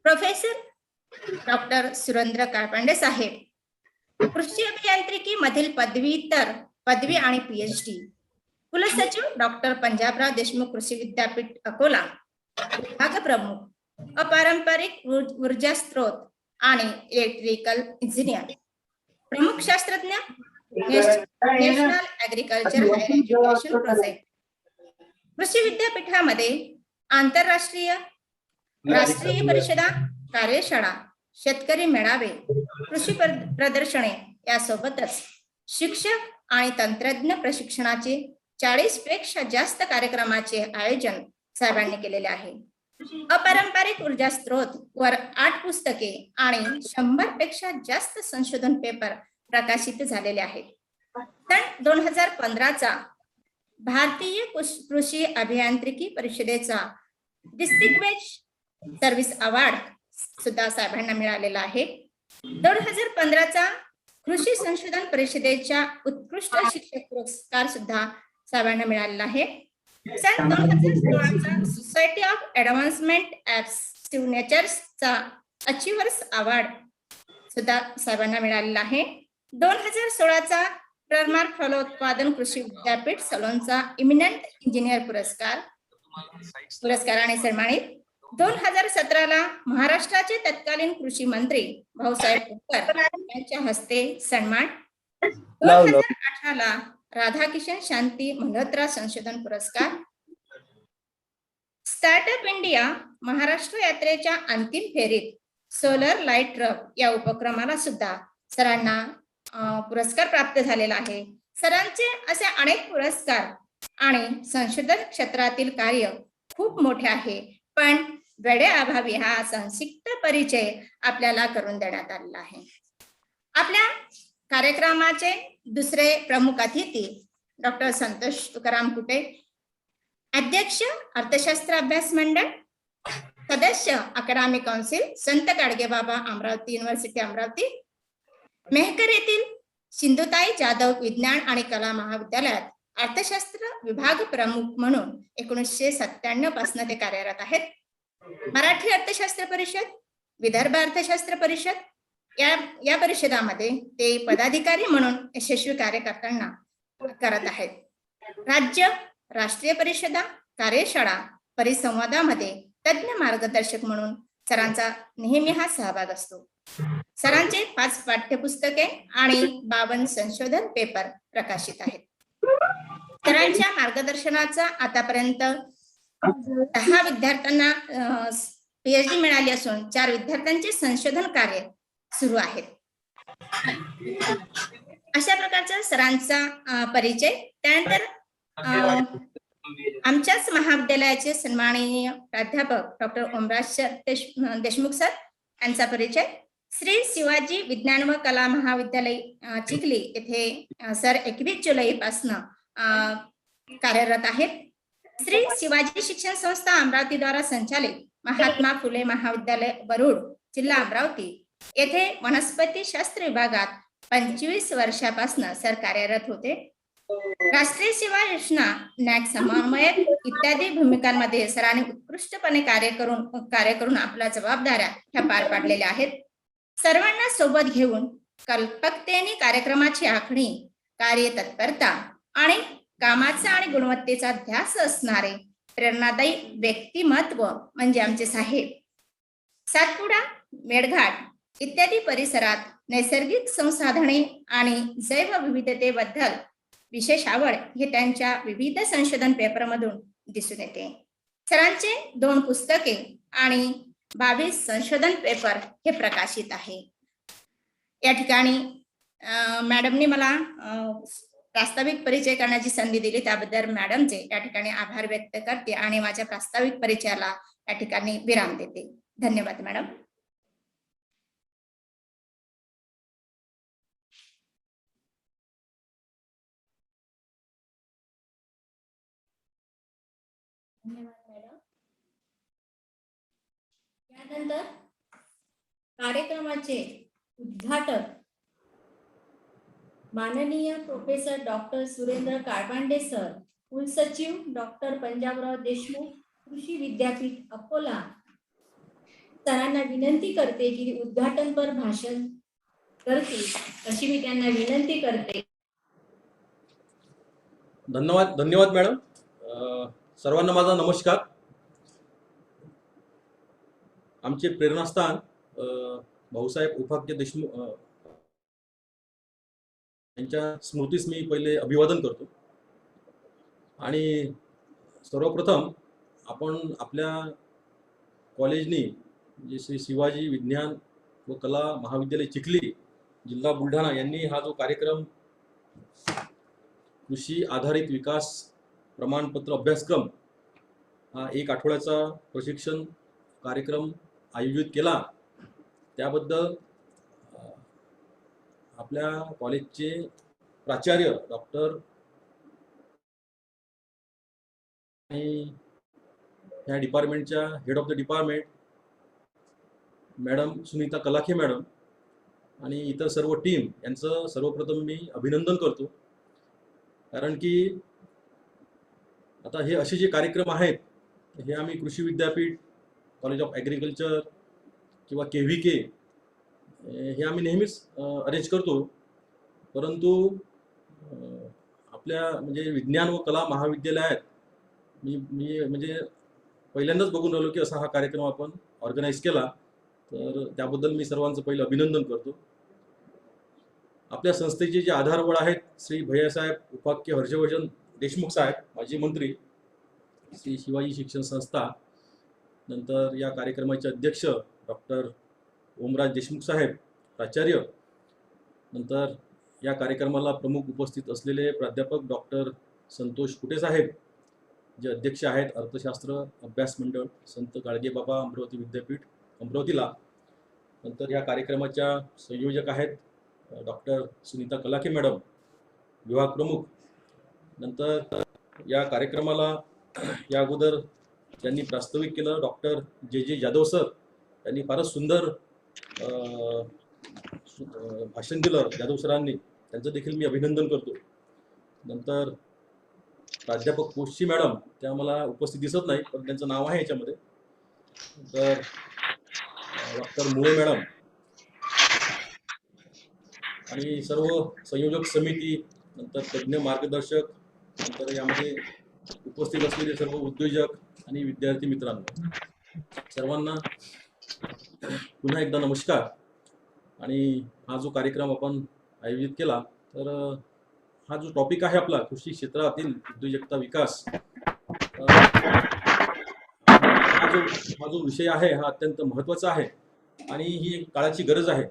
Professor doctor Surendra Kalpande साहेब, कृषी अभियांत्रिकी मधील पदव्युत्तर पदवी आणि पीएचडी, कुलसचिव डॉक्टर पंजाबराव देशमुख कृषी विद्यापीठ अकोला, विभाग प्रमुख अपारंपरिक ऊर्जा स्रोत आणि इलेक्ट्रिकल इंजिनियर, प्रमुख शास्त्रज्ञ national agriculture higher education project, कृषी विद्यापीठामध्ये आंतरराष्ट्रीय राष्ट्रीय परिषदा, कार्यशाळा, शेतकरी मेळावे, कृषी प्रदर्शने यासोबतच शिक्षक आणि तंत्रज्ञ प्रशिक्षणाचे 40 पेक्षा जास्त कार्यक्रमाचे आयोजन साहेबांनी केलेले आहे. अपारंपरिक ऊर्जा स्रोत वर 8 पुस्तके आणि 100 पेक्षा जास्त संशोधन पेपर प्रकाशित झालेले आहेत. सन 2015चा भारतीय कृषी अभियांत्रिकी परिषदेचा डिस्टिंग्विश्ड सर्व्हिस अवॉर्ड सुद्धा साहेबांना मिळालेला आहे. 2015चा कृषी संशोधन परिषदेच्या उत्कृष्ट शिक्षक पुरस्कार सुद्धा साहेबांना मिळालेला आहे. सन 2016चा सोसायटी ऑफ ऍडव्हान्समेंट ऍप सिग्नेचर्सचा अचिव्हर्स अवॉर्ड सुद्धा साहेबांना मिळालेला आहे. 2016चा ट्रेडमार्क फलोत्पादन कृषी विद्यापीठ सलोनचा इमिनंट इंजिनियर पुरस्काराने सन्मानित. 2017ला महाराष्ट्राचे तत्कालीन कृषी मंत्री भाऊसाहेब खोपकर यांच्या हस्ते सन्मान. 2018ला राधाकिशन शांती मल्होत्रा संशोधन पुरस्कार. स्टार्टअप इंडिया महाराष्ट्र यात्रेच्या अंतिम फेरीत सोलर लाईट ट्रक या उपक्रमाला सुद्धा सरांना पुरस्कार प्राप्त झालेला आहे. सरांचे असे अनेक पुरस्कार आणि संशोधन क्षेत्रातील कार्य खूप मोठे आहे, पण वेळेअभावी हा संक्षिप्त परिचय आपल्याला करून देण्यात आलेला आहे. आपल्या कार्यक्रमाचे दुसरे प्रमुख अतिथी डॉक्टर संतोष तुकाराम कुटे, अध्यक्ष अर्थशास्त्र अभ्यास मंडळ, सदस्य अकॅडमिक काउन्सिल संत गाडगेबाबा अमरावती युनिव्हर्सिटी अमरावती, मेहकर येथील सिंधुताई जाधव विज्ञान आणि कला महाविद्यालयात अर्थशास्त्र विभाग प्रमुख म्हणून 1997 पासून ते कार्यरत आहेत. मराठी अर्थशास्त्र परिषद, विदर्भ अर्थशास्त्र परिषद या परिषदामध्ये ते पदाधिकारी म्हणून यशस्वी कार्य करत आहेत. राज्य राष्ट्रीय परिषदा, कार्यशाळा, परिसंवादामध्ये तज्ञ मार्गदर्शक म्हणून सरांचा नेहमी हा सहभाग असतो. सरांचे 5 पाठ्यपुस्तके आणि 52 संशोधन पेपर प्रकाशित आहेत. सरांच्या मार्गदर्शनाचा आतापर्यंत 10 विद्यार्थ्यांना पीएचडी मिळाली असून 4 विद्यार्थ्यांचे संशोधन कार्य सुरू आहेत. अशा प्रकारचा सरांचा परिचय. त्यानंतर आमच्याच महाविद्यालयाचे सन्माननीय प्राध्यापक डॉक्टर ओमराज देशमुख सर यांचा परिचय. श्री शिवाजी विज्ञान व कला महाविद्यालय चिखली येथे सर 21 जुलै पासून कार्यरत आहेत. श्री शिवाजी शिक्षण संस्था अमरावती द्वारा संचालित महात्मा फुले महाविद्यालय वरुड जिल्हा अमरावती येथे वनस्पती शास्त्र विभागात 25 वर्षापासून सर कार्यरत होते. राष्ट्रीय सेवा योजना, नॅक समन्वयक इत्यादी भूमिकांमध्ये सरांनी उत्कृष्टपणे कार्य करून आपल्या जबाबदाऱ्या ह्या पार पाडलेल्या आहेत. सर्वांना सोबत घेऊन कल्पकतेने कार्यक्रमाची आखणी, कार्य तत्परता आणि कामाचा आणि गुणवत्तेचा ध्यास असणारे प्रेरणादायी व्यक्तिमत्व म्हणजे आमचे साहेब. सातपुडा, मेळघाट इत्यादी परिसरात नैसर्गिक संसाधने आणि जैवविविधतेबद्दल विशेष आवड हे त्यांच्या विविध संशोधन पेपरमधून दिसून येते. सरांचे 2 पुस्तके आणि 22 संशोधन पेपर हे प्रकाशित आहे. या ठिकाणी मॅडमने मला प्रास्ताविक परिचय करण्याची संधी दिली, त्याबद्दल मॅडमचे या ठिकाणी आभार व्यक्त करते आणि माझ्या प्रास्ताविक परिचयाला या ठिकाणी विराम देते. धन्यवाद मॅडम. यानंतर कार्यक्रमाचे उद्घाटन माननीय professor doctor Surendra Kalpande sir, कुलसचिव डॉक्टर पंजाबराव देशमुख कृषी विद्यापीठ अकोला, सरांना विनंती करते की उद्घाटनपर भाषण करतील अशी मी त्यांना विनंती करते. धन्यवाद मॅडम. सर्वांना माझा नमस्कार. आमचे प्रेरणास्थान भाऊसाहेब उपाख्य देशमुख यांच्या स्मृतीस मी पहिले अभिवादन करतो. आणि सर्वप्रथम आपण आपल्या कॉलेजनी म्हणजे श्री शिवाजी विज्ञान व कला महाविद्यालय चिखली जिल्हा बुलढाणा यांनी हा जो कार्यक्रम कृषी आधारित विकास प्रमाणपत्र अभ्यासक्रम हा 1 आठवड्याचा प्रशिक्षण कार्यक्रम आयोजित केला, त्याबद्दल आपल्या कॉलेजचे प्राचार्य डॉक्टर आणि ह्या डिपार्टमेंटच्या head of the department madam Sunita Kalakhe madam आणि इतर सर्व टीम यांचं सर्वप्रथम मी अभिनंदन करतो. कारण की आता हे असे जे कार्यक्रम आहेत हे आम्ही कृषी विद्यापीठ, कॉलेज ऑफ ॲग्रिकल्चर किंवा KVK हे आम्ही नेहमीच अरेंज करतो. परंतु आपल्या म्हणजे विज्ञान व कला महाविद्यालयात मी म्हणजे पहिल्यांदाच बघून राहिलो की असा हा कार्यक्रम आपण ऑर्गनाईज केला, तर त्याबद्दल मी सर्वांचं पहिलं अभिनंदन करतो. आपल्या संस्थेचे जे आधारबळ आहेत श्री भैयासाहेब उपाख्य हर्षवर्धन देशमुख साहेब, माजी मंत्री, श्री शिवाजी शिक्षण संस्था, नंतर या कार्यक्रमाचे अध्यक्ष डॉक्टर ओमराज देशमुख साहेब प्राचार्य, नंतर या कार्यक्रमाला प्रमुख उपस्थित असलेले प्राध्यापक डॉक्टर संतोष कुटे साहेब जे अध्यक्ष आहेत अर्थशास्त्र अभ्यास मंडळ संत गाडगेबाबा अमरावती विद्यापीठ अमरावतीला, नंतर या कार्यक्रमाच्या संयोजक आहेत डॉक्टर सुनीता कलाखे मॅडम विभाग प्रमुख, नंतर या कार्यक्रमाला या अगोदर ज्यांनी प्रास्ताविक केलं डॉक्टर जे जाधव सर, त्यांनी फारच सुंदर भाषण दिलं जाधव सरांनी, त्यांचं देखील मी अभिनंदन करतो. नंतर प्राध्यापक कोशी मॅडम, त्या मला उपस्थित दिसत नाही पण त्यांचं नाव आहे याच्यामध्ये, तर डॉक्टर मुळे मॅडम आणि सर्व संयोजक समिती, नंतर तज्ज्ञ मार्गदर्शक, नंतर यामध्ये उपस्थित असलेले सर्व उद्योजक आणि विद्यार्थी मित्रांनो, सर्वांना पुन्हा एकदा नमस्कार. आणि हा जो कार्यक्रम आपण आयोजित केला, तर हा जो टॉपिक आहे आपला कृषी क्षेत्रातील उद्योजकता विकास, हा जो विषय आहे हा अत्यंत महत्त्वाचा आहे आणि ही एक काळाची गरज आहे.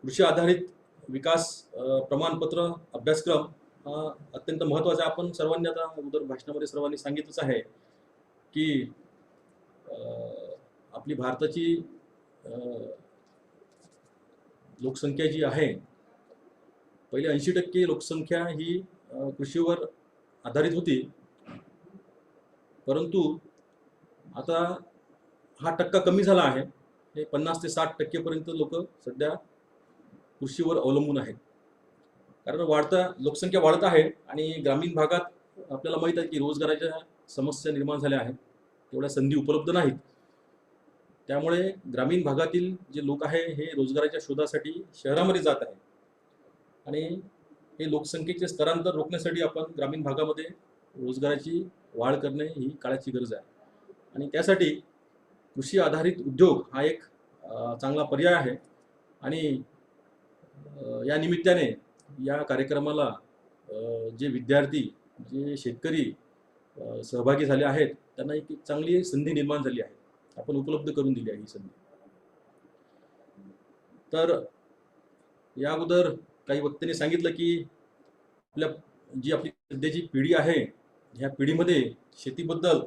कृषी आधारित विकास प्रमाणपत्र अभ्यासक्रम हा अत्यंत महत्त्वाचा आहे. आपण सर्वांनी आता अगोदर भाषणामध्ये सर्वांनी सांगितलंच आहे की आपली भारताची लोकसंख्या जी आहे, पहिले 80% लोकसंख्या ही कृषीवर आधारित होती, परंतु आता हा टक्का कमी झाला आहे. हे 50 ते 60% पर्यंत लोक सध्या कृषीवर अवलंबून आहेत. कारण लोकसंख्या वाढत आहे आणि ग्रामीण भागात आपल्याला माहीत आहे की रोजगाराच्या समस्या निर्माण झाल्या आहेत, तेवढ्या संधी उपलब्ध नाहीत. त्यामुळे ग्रामीण भागातील जे लोक आहे हे रोजगाराच्या शोधासाठी शहरामध्ये जात आहे आणि हे लोकसंख्येचे स्थलांतर रोखण्यासाठी आपण ग्रामीण भागामध्ये रोजगाराची वाढ करणे ही काळाची गरज आहे. आणि त्यासाठी कृषी आधारित उद्योग हा एक चांगला पर्याय आहे. आणि या निमित्ताने या कार्यक्रमाला जे विद्यार्थी, जे शेतकरी सहभागी झाले आहेत त्यांना एक चांगली संधी निर्माण झाली आहे, आपण उपलब्ध करून दिली आहे ही संधी. तर या अगोदर काही वक्त्यांनी सांगितलं की आपली सध्याची पिढी आहे, ह्या पिढीमध्ये शेतीबद्दल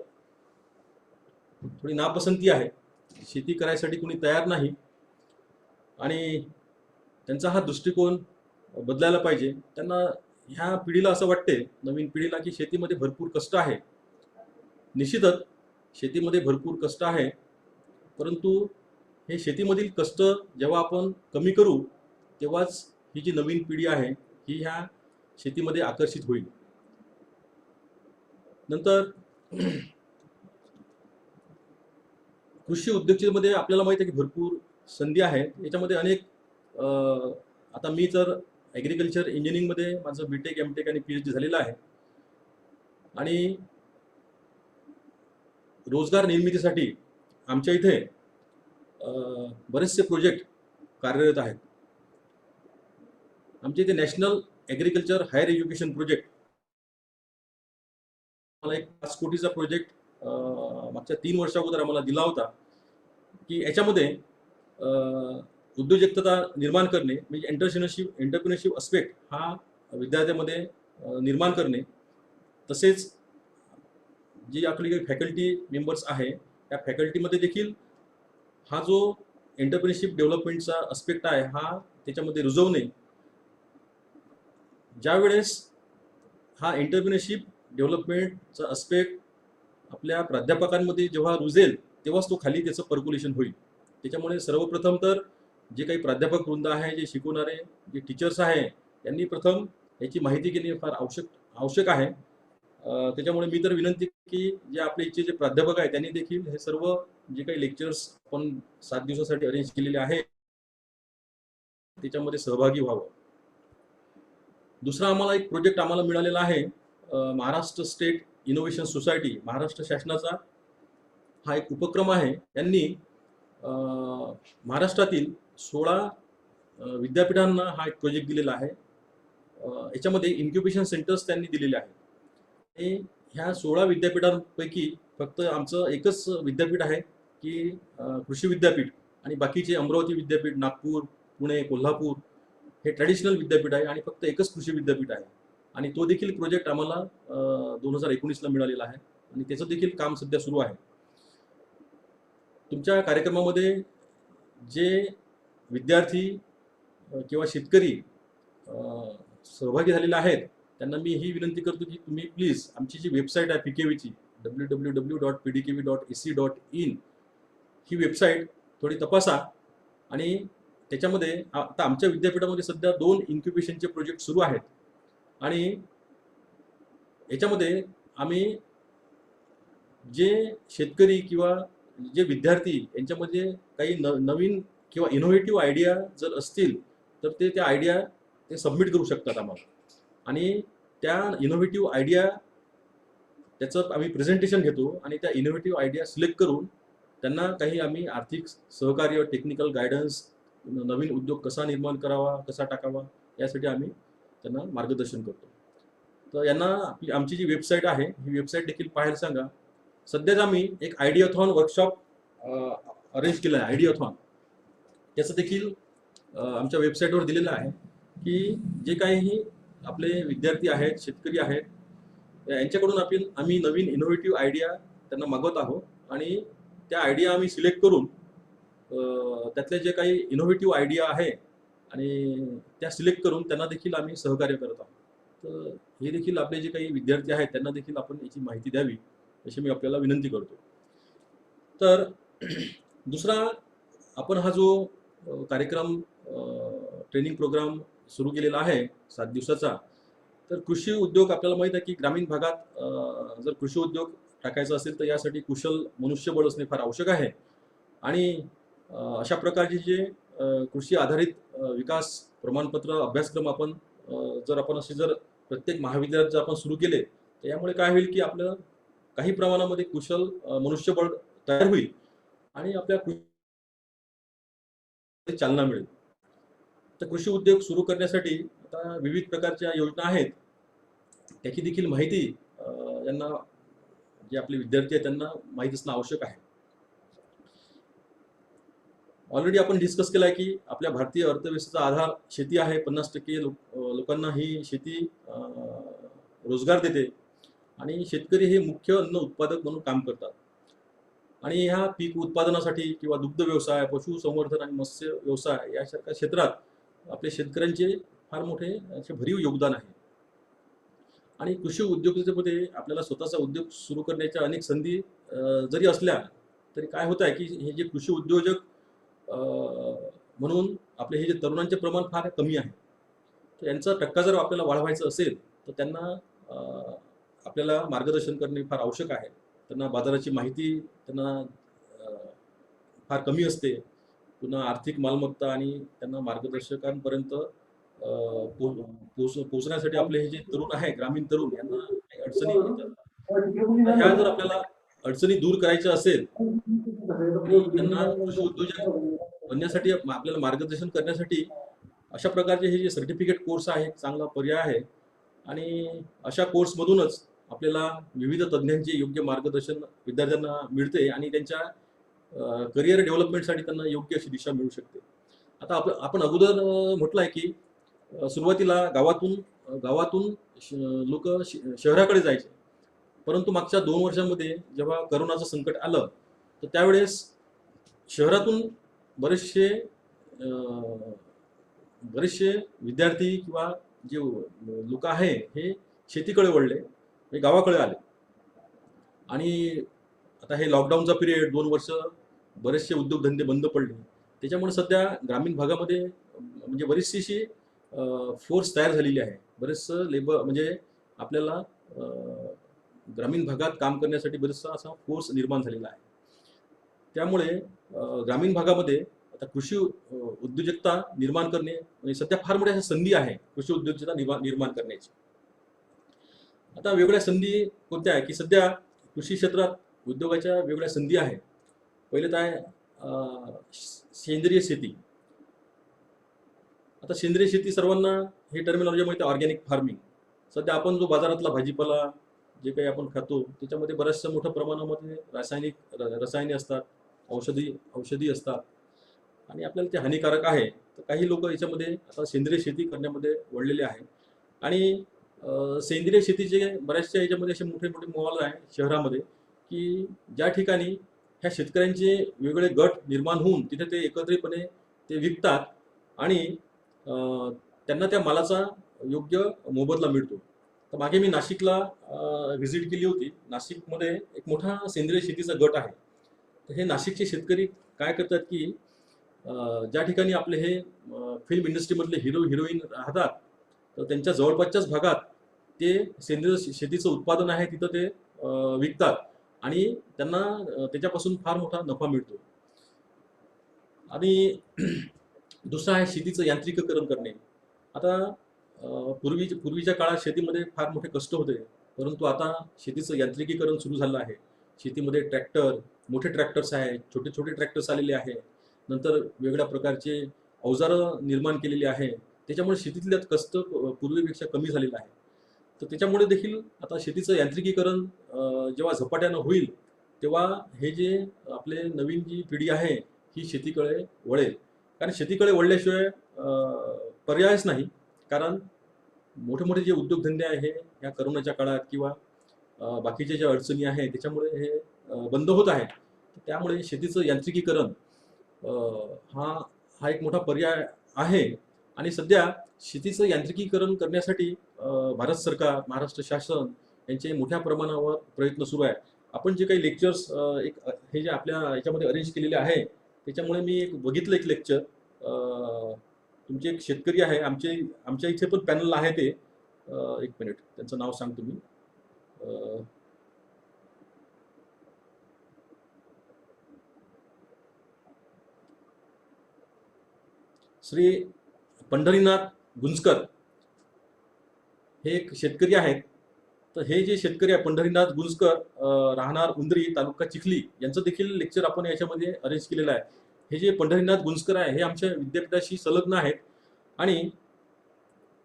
थोडी नापसंती आहे, शेती करायसाठी कोणी तयार नाही आणि त्यांचा हा दृष्टिकोन बदलायला पाहिजे. त्यांना ह्या पिढीला असं वाटते, नवीन पिढीला, की शेतीमध्ये भरपूर कष्ट आहे. निश्चितच शेतीमध्ये भरपूर कष्ट आहे, परंतु हे शेतीमधील कष्ट जेव्हा आपण कमी करू तेव्हाच ही जी नवीन पिढी आहे ही ह्या शेतीमध्ये आकर्षित होईल. नंतर कृषी उद्योजकतेमध्ये आपल्याला माहिती आहे की भरपूर संधी आहेत. याच्यामध्ये अनेक आता मी तर ॲग्रिकल्चर इंजिनिअरिंगमध्ये माझं बी.टेक, एम.टेक आणि पी.एच.डी झालेलं आहे आणि रोजगार निर्मितीसाठी आमच्या इथे बरेचसे प्रोजेक्ट कार्यरत आहेत. आमच्या इथे national agriculture higher education project, मला एक 5 कोटीचा प्रोजेक्ट मागच्या 3 वर्षा अगोदर आम्हाला दिला होता, की याच्यामध्ये उद्योजकता निर्माण करणे म्हणजे एंटरप्रिनरशिप अस्पेक्ट हा विद्यार्थ्यांमध्ये निर्माण करणे, तसेच जी आपली काही फॅकल्टी मेंबर्स आहे त्या फॅकल्टीमध्ये देखील हा जो एंटरप्रिनरशिप डेव्हलपमेंटचा अस्पेक्ट आहे हा त्याच्यामध्ये रुजवणे. ज्यावेळेस हा एंटरप्रिनरशिप डेव्हलपमेंटचा अस्पेक्ट आपल्या प्राध्यापकांमध्ये जेव्हा रुजेल तेव्हाच तो खाली त्याचं पर्क्युलेशन होईल. त्याच्यामुळे सर्वप्रथम तर जे काही प्राध्यापक वृंद आहे, जे शिकवणारे जे टीचर्स आहे, त्यांनी प्रथम याची माहिती घेणे फार आवश्यक आहे. त्याच्यामुळे मी तर विनंती की जे आपले इथचे जे प्राध्यापक आहे त्यांनी देखील हे सर्व जे काही लेक्चर्स आपण 7 दिवसासाठी अरेंज केलेले आहे त्याच्यामध्ये सहभागी व्हावं. दुसरा आम्हाला एक प्रोजेक्ट आम्हाला मिळालेला आहे, Maharashtra state innovation society, Maharashtra शासनाचा हा एक उपक्रम आहे. त्यांनी महाराष्ट्रातील 16 विद्यापीठांना हा एक प्रोजेक्ट दिलेला आहे. याच्यामध्ये इन्क्युबेशन सेंटर्स त्यांनी दिलेले आहेत आणि ह्या 16 विद्यापीठांपैकी फक्त आमचं एकच विद्यापीठ आहे की कृषी विद्यापीठ, आणि बाकीचे अमरावती विद्यापीठ, नागपूर, पुणे, कोल्हापूर हे ट्रॅडिशनल विद्यापीठ आहे आणि फक्त एकच कृषी विद्यापीठ आहे. आणि तो देखील प्रोजेक्ट आम्हाला 2019ला मिळालेला आहे आणि त्याचं देखील काम सध्या सुरू आहे. तुमच्या कार्यक्रमामध्ये जे विद्यार्थी किंवा शेतकरी सहभागी झालेले आहेत त्यांना मी ही विनंती करतो की तुम्ही प्लीज आमची जी वेबसाईट आहे PKVची www.pdkv.ac.in ही वेबसाईट थोडी तपासा. आणि त्याच्यामध्ये आता आमच्या विद्यापीठामध्ये सध्या 2 इन्क्युबेशनचे प्रोजेक्ट सुरू आहेत आणि याच्यामध्ये आम्ही जे शेतकरी किंवा जे विद्यार्थी यांच्यामध्ये काही नवीन किंवा इनोव्हेटिव्ह आयडिया जर असतील तर ते त्या आयडिया ते सबमिट करू शकतात आम्हाला, आणि त्या इनोव्हेटिव्ह आयडिया त्याचं आम्ही प्रेझेंटेशन घेतो आणि त्या इनोव्हेटिव्ह आयडिया सिलेक्ट करून त्यांना काही आम्ही आर्थिक सहकार्य, टेक्निकल गायडन्स, नवीन उद्योग कसा निर्माण करावा, कसा टाकावा यासाठी आम्ही त्यांना मार्गदर्शन करतो. तर यांना आमची जी वेबसाईट आहे ही वेबसाईट देखील पाहायला सांगा. सध्याच आम्ही एक आयडियाथॉन वर्कशॉप अरेंज केलं आहे, आयडियाथॉन. त्याचं देखील आमच्या वेबसाईटवर दिलेलं आहे की जे काही आपले विद्यार्थी आहेत, शेतकरी आहेत, यांच्याकडून आम्ही नवीन इनोव्हेटिव्ह आयडिया त्यांना मागवत आहोत आणि त्या आयडिया आम्ही सिलेक्ट करून त्यातले जे काही इनोव्हेटिव्ह आयडिया आहे आणि त्या सिलेक्ट करून त्यांना देखील आम्ही सहकार्य करत आहोत. तर हे देखील आपले जे काही विद्यार्थी आहेत त्यांना देखील आपण याची माहिती द्यावी अशी मी आपल्याला विनंती करतो. तर दुसरा, आपण हा जो कार्यक्रम ट्रेनिंग प्रोग्राम सुरू केलेला आहे 7 दिवसाचा, तर कृषी उद्योग आपल्याला माहित आहे की ग्रामीण भागात जर कृषी उद्योग टाकायचा असेल तर यासाठी कुशल मनुष्यबळ असणे फार आवश्यक आहे. आणि अशा प्रकारचे जे कृषी आधारित विकास प्रमाणपत्र अभ्यासक्रम आपण जर प्रत्येक महाविद्यालयात जर आपण सुरू केले तर यामुळे काय होईल की आपलं काही प्रमाणामध्ये कुशल मनुष्यबळ तयार होईल आणि आपल्या चालना मिळेल. तर कृषी उद्योग सुरू करण्यासाठी आता विविध प्रकारच्या योजना आहेत, त्याची देखील माहिती यांना, जे आपले विद्यार्थी आहेत त्यांना माहिती असणं आवश्यक आहे. ऑलरेडी आपण डिस्कस केलं आहे की आपल्या भारतीय अर्थव्यवस्थेचा आधार शेती आहे. 50% लोकांना ही शेती रोजगार देते आणि शेतकरी हे मुख्य अन्न उत्पादक म्हणून काम करतात. आणि ह्या पीक उत्पादनासाठी किंवा दुग्ध व्यवसाय, पशुसंवर्धन आणि मत्स्य व्यवसाय यासारख्या क्षेत्रात आपल्या शेतकऱ्यांचे फार मोठे असे भरीव योगदान आहे. आणि कृषी उद्योजकतेमध्ये आपल्याला स्वतःचा उद्योग सुरू करण्याच्या अनेक संधी जरी असल्या तरी काय होत आहे की हे जे कृषी उद्योजक म्हणून आपले हे जे तरुणांचे प्रमाण फार कमी आहे. तर यांचा टक्का जर आपल्याला वाढवायचा असेल तर त्यांना आपल्याला मार्गदर्शन करणे फार आवश्यक आहे. त्यांना बाजाराची माहिती त्यांना फार कमी असते. पुन्हा आर्थिक मालमत्ता आणि त्यांना मार्गदर्शकांपर्यंत पोहोचण्यासाठी आपले हे जे तरुण आहे, ग्रामीण तरुण, यांना काही अडचणी येतात. तर ह्या जर आपल्याला अडचणी दूर करायच्या असेल आणि त्यांना कृषी उद्योजक बनण्यासाठी आपल्याला मार्गदर्शन करण्यासाठी अशा प्रकारचे हे जे सर्टिफिकेट कोर्स आहे, एक चांगला पर्याय आहे. आणि अशा कोर्समधूनच आपल्याला विविध तज्ञांचे योग्य मार्गदर्शन विद्यार्थ्यांना मिळते आणि त्यांच्या करिअर डेव्हलपमेंटसाठी त्यांना योग्य अशी दिशा मिळू शकते. आता आपण अगोदर म्हटलं आहे की सुरुवातीला गावातून लोक शहराकडे जायचे, परंतु मागच्या 2 वर्षांमध्ये जेव्हा करोनाचं संकट आलं, तर त्यावेळेस शहरातून बरेचसे बरेचसे विद्यार्थी किंवा जे लोक आहे हे शेतीकडे वळले, म्हणजे गावाकडे आले. आणि आता हे लॉकडाऊनचा पिरियड 2 वर्ष बरेचसे उद्योगधंदे बंद पडले. त्याच्यामुळे सध्या ग्रामीण भागामध्ये म्हणजे बरीचशी अशी फोर्स तयार झालेली आहे. बरेचसं लेबर म्हणजे आपल्याला ग्रामीण भागात काम करण्यासाठी बरेचसा असा फोर्स निर्माण झालेला आहे. त्यामुळे ग्रामीण भागामध्ये आता कृषी उद्योजकता निर्माण करणे म्हणजे सध्या फार मोठ्या अशा संधी आहे कृषी उद्योजकता निर्माण करण्याची. आता वेगळ्या संधी कोणत्या आहे की सध्या कृषी क्षेत्रात उद्योगाच्या वेगळ्या संधी आहेत. पहिले तर आहे सेंद्रिय शेती. आता सेंद्रिय शेती सर्वांना हे टर्मिनॉलॉजी माहिती आहे, ऑर्गॅनिक फार्मिंग. सध्या आपण जो बाजारातला भाजीपाला जे काही आपण खातो त्याच्यामध्ये बऱ्याचशा मोठ्या प्रमाणामध्ये रसायने असतात, औषधी असतात आणि आपल्याला ते हानिकारक आहे. तर काही लोक याच्यामध्ये आता सेंद्रिय शेती करण्यामध्ये वळलेले आहे. आणि सेंद्रिय शेतीचे बऱ्याचशा याच्यामध्ये असे मोठे मोठे मॉल आहे शहरामध्ये की ज्या ठिकाणी ह्या शेतकऱ्यांचे वेगवेगळे गट निर्माण होऊन तिथे ते एकत्रितपणे ते विकतात आणि त्यांना त्या मालाचा योग्य मोबदला मिळतो. तर मागे मी नाशिकला व्हिजिट केली होती. नाशिकमध्ये एक मोठा सेंद्रिय शेतीचा गट आहे. तर हे नाशिकचे शेतकरी काय करतात की ज्या ठिकाणी आपले हे फिल्म इंडस्ट्रीमधले हिरोईन राहतात, तर त्यांच्या जवळपासच्याच भागात ते सेंद्रिय शेतीचं उत्पादन आहे तिथं ते विकतात आणि त्यांना त्याच्यापासून फार मोठा नफा मिळतो. आणि दुसरं आहे शेतीचं यांत्रिकीकरण करणे. आता पूर्वीच्या काळात शेतीमध्ये फार मोठे कष्ट होते, परंतु आता शेतीचं यांत्रिकीकरण सुरू झालं आहे. शेतीमध्ये मोठे ट्रॅक्टर्स आहेत, छोटे छोटे ट्रॅक्टर्स आलेले आहे. नंतर वेगवेगळ्या प्रकारचे अवजारं निर्माण केलेली आहे. त्याच्यामुळे शेतीतले कष्ट पूर्वीपेक्षा कमी झालेलं आहे. तर त्याच्यामुळे देखील आता शेतीचं यांत्रिकीकरण जेव्हा झपाट्यानं होईल तेव्हा हे जे आपले नवीन जी पिढी आहे ही शेतीकडे वळेल. कारण शेतीकडे वळल्याशिवाय पर्यायच नाही. कारण मोठे मोठे जे उद्योगधंदे आहे या करोनाच्या काळात किंवा बाकीच्या ज्या अडचणी आहेत त्याच्यामुळे हे बंद होत आहे. त्यामुळे शेतीचं यांत्रिकीकरण हा एक मोठा पर्याय आहे. आणि सध्या शेतीचं यांत्रिकीकरण करण्यासाठी भारत सरकार, महाराष्ट्र शासन यांचे मोठ्या प्रमाणावर प्रयत्न सुरू आहे. आपण जे काही लेक्चर्स हे जे आपल्या याच्यामध्ये अरेंज केलेले आहे त्याच्यामुळे मी बघितलं एक लेक्चर. तुमचे एक शेतकरी आहे, आमच्या इथे पण पॅनल आहे ते. एक मिनिट त्यांचं नाव सांगतो मी. श्री पंढरीनाथ गुंजकर हे एक शेतकरी आहेत. तर हे जे शेतकरी आहे पंढरीनाथ गुंजकर, राहणार उंदरी, तालुका चिखली, यांचं देखील लेक्चर आपण याच्यामध्ये अरेंज केलेलं आहे. हे जे पंढरीनाथ गुंजकर आहे हे आमच्या विद्यापीठाशी संलग्न आहेत आणि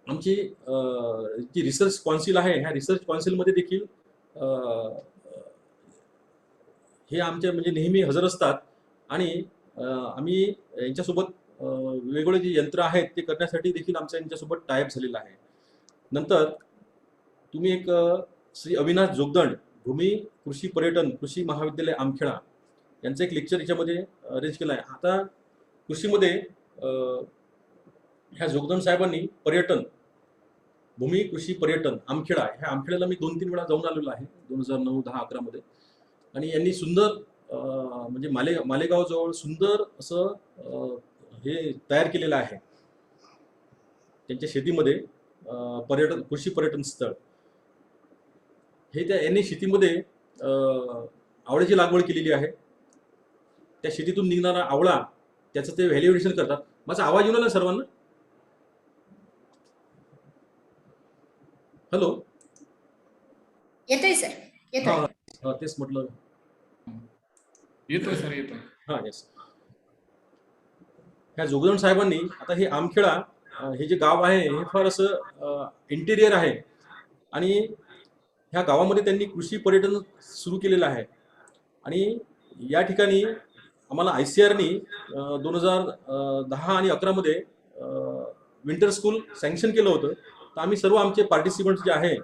आमची जी रिसर्च काउन्सिल आहे ह्या रिसर्च काउन्सिलमध्ये देखील हे आमच्या म्हणजे नेहमी हजर असतात. आणि आम्ही यांच्यासोबत वेगवेगळे जे यंत्र आहेत ते करण्यासाठी देखील आमच्या यांच्यासोबत टायअप झालेला आहे. नंतर तुम्ही एक श्री अविनाश जोगदंड, भूमी कृषी पर्यटन कृषी महाविद्यालय आमखेडा, यांचं एक लेक्चर याच्यामध्ये अरेंज केलं आहे. आता कृषीमध्ये ह्या जोगदंड साहेबांनी भूमी कृषी पर्यटन आमखेडा, ह्या आमखेड्याला मी 2-3 वेळा जाऊन आलेलो आहे 2009, 10, 11 मध्ये. आणि यांनी सुंदर म्हणजे मालेगाव जवळ सुंदर असं हे तयार केलेलं आहे त्यांच्या शेतीमध्ये कृषी पर्यटन स्थळ. हे यांनी शेतीमध्ये आवळ्याची लागवड केलेली आहे. त्या शेतीतून निघणारा आवळा त्याचं ते व्हॅल्युएशन करतात. माझा आवाज येऊन आला सर्वांना? हॅलो. येतोय सर, येतोय. हा, तेच म्हटलं. येतोय सर, येतोय. हा, येस. ह्या जोगदंड साहेबांनी आता हे आमखेडा हे जे गाव आहे हे फार असं इंटिरियर आहे आणि ह्या गावामध्ये त्यांनी कृषी पर्यटन सुरू केलेलं आहे. आणि या ठिकाणी आम्हाला ICRनी 2010 आणि 11 मध्ये विंटर स्कूल सँक्शन केलं होतं. तर आम्ही सर्व आमचे पार्टिसिपंट्स जे आहे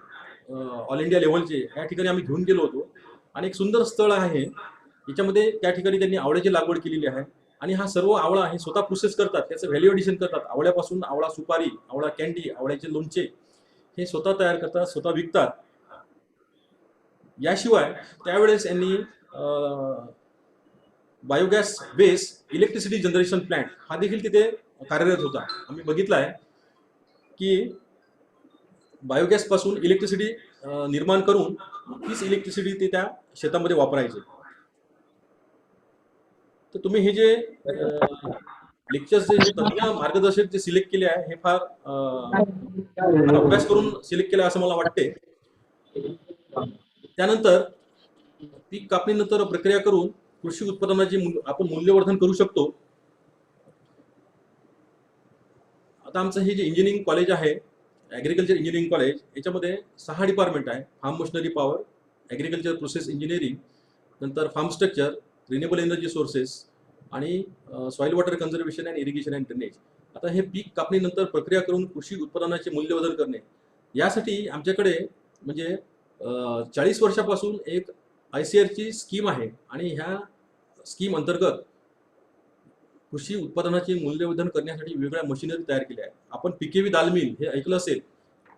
ऑल इंडिया लेव्हलचे या ठिकाणी आम्ही घेऊन गेलो होतो. आणि एक सुंदर स्थळ आहे याच्यामध्ये त्या ठिकाणी त्यांनी आवळ्याची लागवड केलेली आहे. आणि हा सर्व आवळा हे स्वतः प्रोसेस करतात, त्याचं व्हॅल्यू एडिशन करतात. आवळ्यापासून आवळा सुपारी, आवळा कॅन्डी, आवळ्याचे लोणचे हे स्वतः तयार करतात, स्वतः विकतात. याशिवाय त्यावेळेस यांनी biogas base electricity generation plant हा देखील तिथे कार्यरत होता. आम्ही बघितलं आहे की बायोगॅस पासून इलेक्ट्रिसिटी निर्माण करून तीच इलेक्ट्रिसिटी ते त्या शेतामध्ये वापरायचे. तर तुम्ही हे जे लेक्चर्सचे जे तज्ञ मार्गदर्शक जे सिलेक्ट केले आहे हे फार अभ्यास करून सिलेक्ट केलं असं मला वाटते. त्यानंतर पीक कापणीनंतर प्रक्रिया करून कृषी उत्पादनाचे आपण मूल्यवर्धन करू शकतो. आता आमचं हे जे इंजिनिअरिंग कॉलेज आहे, ॲग्रिकल्चर इंजिनिअरिंग कॉलेज, याच्यामध्ये 6 डिपार्टमेंट आहे. Farm machinery power, agriculture process engineering, नंतर farm structure, renewable energy sources आणि soil water conservation and irrigation and drainage. आता हे पीक कापणीनंतर प्रक्रिया करून कृषी उत्पादनाचे मूल्यवर्धन करणे, यासाठी आमच्याकडे म्हणजे 40 वर्षापासून एक ICRची स्कीम आहे. आणि ह्या स्कीम अंतर्गत कृषी उत्पादनाचे मूल्यवर्धन करण्यासाठी वेगवेगळ्या मशिनरी तयार केल्या आहेत. आपण PKV दाल मिल हे ऐकलं असेल,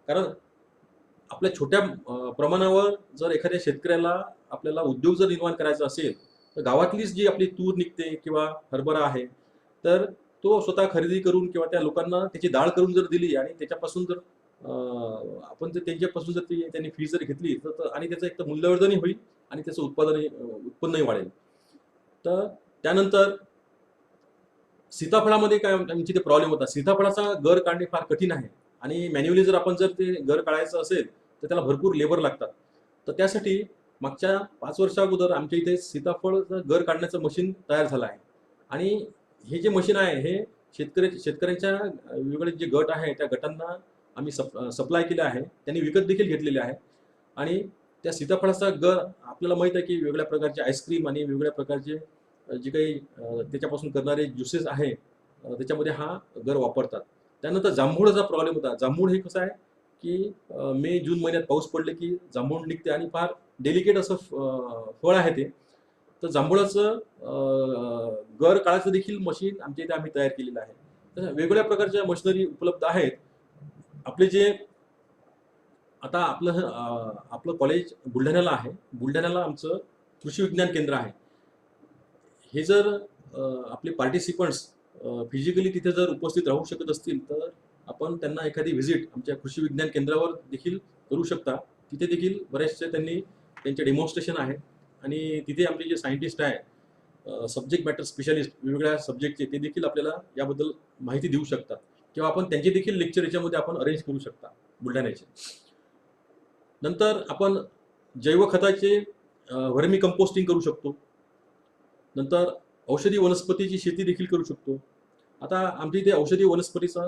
कारण आपल्या छोट्या प्रमाणावर जर एखाद्या शेतकऱ्याला आपल्याला उद्योग जर निर्माण करायचा असेल तर गावातलीच जी आपली तूर निघते किंवा हरभरा आहे तर तो स्वतः खरेदी करून किंवा त्या लोकांना त्याची डाळ करून जर दिली आणि त्याच्यापासून जर आपण जर त्यांच्यापासून जर त्यांनी फी जर घेतली तर आणि त्याचं एक तर मूल्यवर्धनही होईल आणि त्याचं उत्पन्नही वाढेल. तर त्यानंतर सीताफळामध्ये काय आमची ते प्रॉब्लेम होता, सीताफळाचा गर काढणे फार कठीण आहे आणि मॅन्युअली जर आपण जर ते गर काढायचं असेल तर त्याला भरपूर लेबर लागतात. तर त्यासाठी मागच्या 5 वर्षा अगोदर आमच्या इथे सीताफळाचं गर काढण्याचं मशीन तयार झालं आहे. आणि हे जे मशीन आहे हे शेतकऱ्यांच्या वेगवेगळे जे गट आहे त्या गटांना आम्ही सप्लाय केलं आहे, त्यांनी विकत देखील घेतलेले आहे. आणि त्या सीताफळाचा गर आपल्याला माहित आहे की वेगवेगळ्या प्रकारचे आईस्क्रीम आणि वेगवेगळ्या प्रकारचे जे काही त्याच्यापासून करणारे ज्युसेस आहे त्याच्यामध्ये हा गर वापरतात. त्यानंतर जांभूळचा प्रॉब्लेम होता. जांभूळ हे कसं आहे की मे जून महिन्यात पाऊस पडले की जांभूळ निघते आणि फार डेलिकेट असं फळ आहे ते. तर जांभूळाचं गर काढायचं देखील मशीन आमच्या इथे आम्ही तयार केलेलं आहे. तर वेगवेगळ्या प्रकारच्या मशिनरी उपलब्ध आहेत. आपले जे आता आपलं कॉलेज बुलढाण्याला आहे. बुलढाण्याला आमचं कृषी विज्ञान केंद्र आहे. हे जर आपले पार्टिसिपंट्स फिजिकली तिथे जर उपस्थित राहू शकत असतील तर आपण त्यांना एखादी व्हिजिट आमच्या कृषी विज्ञान केंद्रावर देखील करू शकता. तिथे देखील बरेचसे त्यांनी त्यांचे डेमॉन्स्ट्रेशन आहे आणि तिथे आपले जे सायंटिस्ट आहे सब्जेक्ट मॅटर स्पेशलिस्ट वेगवेगळ्या सब्जेक्टचे ते देखील आपल्याला याबद्दल माहिती देऊ शकतात किंवा आपण त्यांचे देखील लेक्चर याच्यामध्ये आपण अरेंज करू शकता बुलढाण्याचे. नंतर आपण जैव खताचे व्हर्मी कंपोस्टिंग करू शकतो. नंतर औषधी वनस्पतीची शेती देखील करू शकतो. आता आमच्या इथे औषधी वनस्पतीचा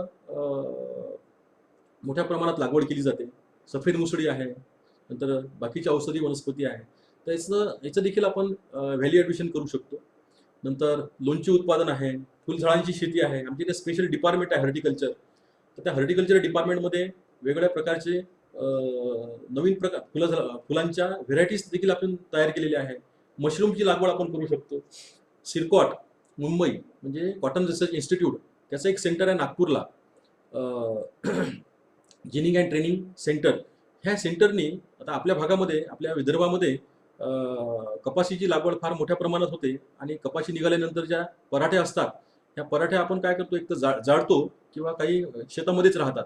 मोठ्या प्रमाणात लागवड केली जाते. सफेद मुसळी आहे, नंतर बाकीच्या औषधी वनस्पती आहे. तर याचं देखील आपण व्हॅल्यू ॲडिशन करू शकतो. नंतर लोणची उत्पादन आहे, फुलझाडांची शेती आहे. आमच्या इथे स्पेशल डिपार्टमेंट आहे हॉर्टिकल्चर. तर त्या हॉर्टिकल्चर डिपार्टमेंटमध्ये वेगवेगळ्या प्रकारचे नवीन फुलांच्या व्हेरायटीज देखील आपण तयार केलेल्या आहे. मशरूमची लागवड आपण करू शकतो. सिरकॉट मुंबई म्हणजे कॉटन रिसर्च इन्स्टिट्यूट त्याचं एक सेंटर आहे नागपूरला, जिनिंग अँड ट्रेनिंग सेंटर. ह्या सेंटरनी आता आपल्या भागामध्ये आपल्या विदर्भामध्ये कपाशीची लागवड फार मोठ्या प्रमाणात होते आणि कपाशी निघाल्यानंतर ज्या पराठ्या असतात ह्या पराठ्या आपण काय करतो, एक तर जाळतो किंवा काही शेतामध्येच राहतात.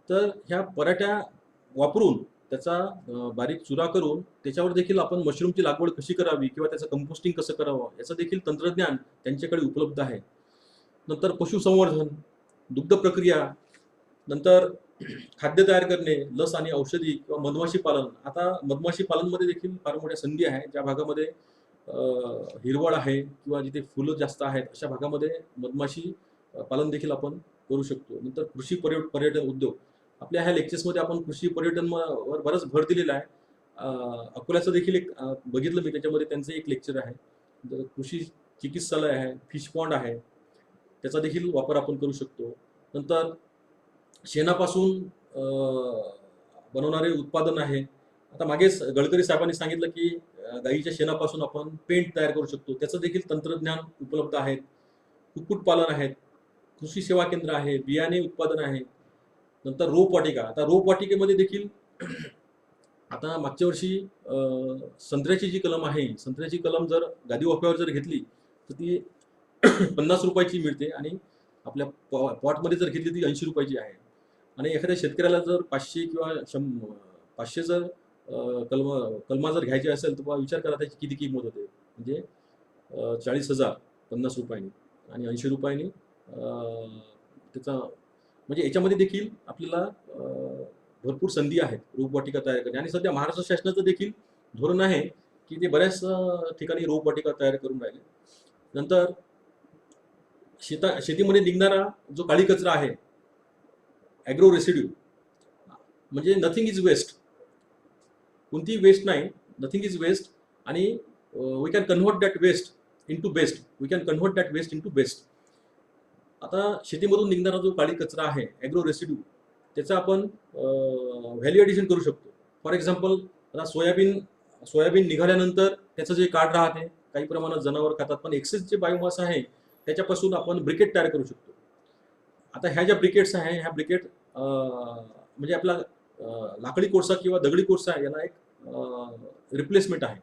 तर ह्या पराठ्या वापरून त्याचा बारीक चुरा करून त्याच्यावर देखील आपण मशरूमची लागवड कशी करावी किंवा त्याचं कंपोस्टिंग कसं करावं याचं देखील तंत्रज्ञान त्यांच्याकडे उपलब्ध आहे. नंतर पशुसंवर्धन, दुग्ध प्रक्रिया, नंतर खाद्य तयार करणे, लस आणि औषधी किंवा मधमाशी पालन. आता मधमाशी पालनमध्ये देखील फार मोठ्या संधी आहे. ज्या भागामध्ये हिरवळ आहे किंवा जिथे फुलं जास्त आहेत अशा भागामध्ये मधमाशी पालन देखील आपण करू शकतो. नंतर कृषी पर्यटन उद्योग. आपल्या ह्या लेक्चर्समध्ये आपण कृषी पर्यटन वर बराच भर दिलेला आहे. अकोल्याचं देखील एक बघितलं मी, त्याच्यामध्ये त्यांचं एक लेक्चर आहे. कृषी चिकित्सालय आहे, फिश पॉन्ड आहे, त्याचा देखील वापर आपण करू शकतो. नंतर शेणापासून बनवणारे उत्पादन आहे. आता मागेच गडकरी साहेबांनी सांगितलं की गाईच्या शेणापासून आपण पेंट तयार करू शकतो. त्याचं देखील तंत्रज्ञान उपलब्ध आहे. कुक्कुटपालन आहेत, कृषी सेवा केंद्र आहे, बियाणे उत्पादन आहे. नंतर रोपवाटिका. आता रोपवाटिकेमध्ये देखील आता मागच्या वर्षी संत्र्याची जी कलम आहे, संत्र्याची कलम जर गादी वाफ्यावर जर घेतली तर ती 50 रुपयाची मिळते आणि आपल्या पॉटमध्ये जर घेतली ती 80 रुपयाची आहे. आणि एखाद्या शेतकऱ्याला जर 500 किंवा 500 जर कलमा जर घ्यायची असेल तर विचार करा त्याची किती किंमत होते. म्हणजे 40,000 50 रुपयांनी आणि 80 रुपयांनी त्याचा म्हणजे याच्यामध्ये देखील आपल्याला भरपूर संधी आहेत रोपवाटिका तयार करणे. आणि सध्या महाराष्ट्र शासनाचं देखील धोरण आहे की ते बऱ्याच ठिकाणी रोपवाटिका तयार करून राहिले. नंतर शेतीमध्ये निघणारा जो काळी कचरा आहे, ॲग्रो रेसिड्यू, म्हणजे नथिंग इज वेस्ट. कोणतीही वेस्ट नाही, नथिंग इज वेस्ट. आणि we can convert that waste into best. आता शेतीमधून निघणारा जो काळी कचरा आहे, ॲग्रो रेसिड्यू, त्याचं आपण व्हॅल्यू ॲडिशन करू शकतो. फॉर एक्झाम्पल, आता सोयाबीन निघाल्यानंतर त्याचं जे काढ राहते काही प्रमाणात जनावर खातात, पण एक्सेस जे बायोमास आहे त्याच्यापासून आपण ब्रिकेट तयार करू शकतो. आता ह्या ज्या ब्रिकेट्स आहे, ह्या ब्रिकेट म्हणजे आपला लाकडी कोळसा किंवा दगडी कोळसा आहे, याला एक रिप्लेसमेंट आहे.